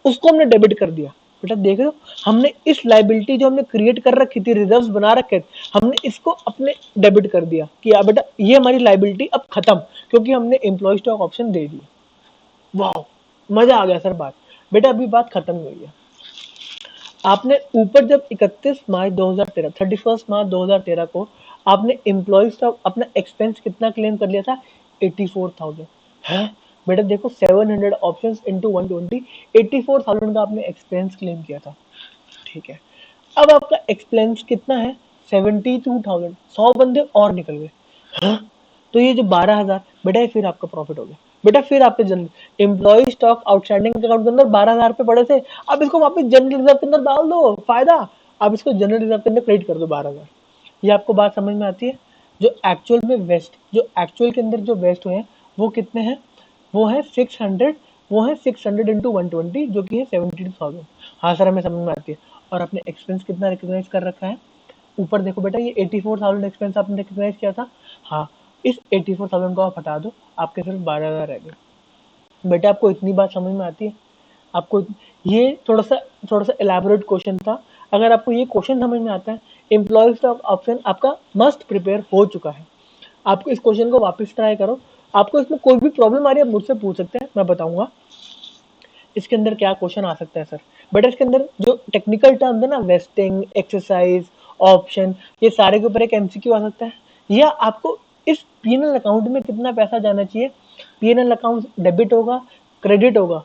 उसको हमने डेबिट कर दिया। बेटा देख रहे हो, हमने इस लाइबिलिटी जो हमने क्रिएट कर रखी थी, रिजर्व्स बना रखे थे, हमने इसको अपने डेबिट कर दिया कि बेटा ये हमारी लाइबिलिटी अब खत्म, क्योंकि हमने एम्प्लॉय स्टॉक ऑप्शन दे दिया। वाह, मजा आ गया सर बात। बेटा अभी बात खत्म हुई है। आपने ऊपर जब 31 मार्च 2013 31 मार्च 2013 को आपने एम्प्लॉय स्टॉक अपना एक्सपेंस कितना क्लेम कर लिया था, 84,000 है। बेटा देखो 700 ऑप्शंस इंटू 120, 84,000 का आपने एक्सपेंस क्लेम किया था। ठीक है, अब आपका एक्सपेंस कितना है, 72,000। 100 बंदे और निकल गए, हाँ? तो ये जो 12,000, बेटा ये फिर आपका प्रॉफिट हो गया। बेटा फिर आपके general employee stock outstanding account के अंदर 12,000 रुपए पड़े थे, अब इसको वापस जनरल रिजर्व के अंदर डाल दो, फायदा। अब इसको जनरल रिजर्व के अंदर क्रेडिट कर दो 12,000। ये आपको बात समझ में आती है। जो एक्चुअल में वेस्ट, जो एक्चुअल के अंदर जो वेस्ट हुए हैं वो कितने हैं, वो है 600, वो है 600 इंटू 120, जो कि है 72,000। हाँ सर हमें समझ में आती है। और आपने एक्सपेंस कितना रिकॉग्नाइज कर रखा है, ऊपर देखो बेटा, ये 84,000 एक्सपेंस आपने रिकॉग्नाइज किया था। हाँ, इस 84,000 को आप हटा दो, आपके सिर्फ 12,000 रह गए। बेटा आपको इतनी बात समझ में आती है। आपको ये थोड़ा सा एलैबोरेट क्वेश्चन था। अगर आपको ये क्वेश्चन समझ में आता है, एम्प्लॉय स्टॉक ऑप्शन आपका मस्ट प्रिपेयर हो चुका है। आपको इस क्वेश्चन को वापस ट्राई करो। आपको इसमें कोई भी प्रॉब्लम आ रही है, आप मुझसे पूछ सकते हैं, मैं बताऊंगा इसके अंदर क्या क्वेश्चन आ सकता है सर। बट इसके अंदर जो टेक्निकल टर्म है ना, वेस्टिंग, एक्सरसाइज, ऑप्शन, ये सारे के ऊपर एक एमसीक्यू आ सकता है। या आपको इस पीएनएल अकाउंट में कितना पैसा जाना चाहिए, पीएनएल अकाउंट डेबिट होगा, क्रेडिट होगा,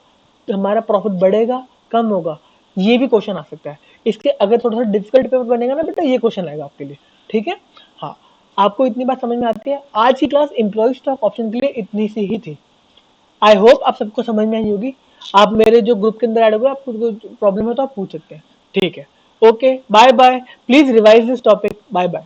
तो हमारा प्रॉफिट बढ़ेगा, कम होगा, ये भी क्वेश्चन आ सकता है। इसके अगर थोड़ा सा डिफिकल्ट पेपर बनेगा ना बेटा, ये क्वेश्चन आएगा आपके लिए। ठीक है, हाँ, आपको इतनी बात समझ में आती है। आज की क्लास एम्प्लॉय स्टॉक ऑप्शन के लिए इतनी सी ही थी। आई होप आप सबको समझ में आई होगी। आप मेरे जो ग्रुप के अंदर ऐड हो गए, आपको कोई प्रॉब्लम हो तो आप पूछ सकते हैं। ठीक है, okay, bye bye, please revise this topic, bye bye.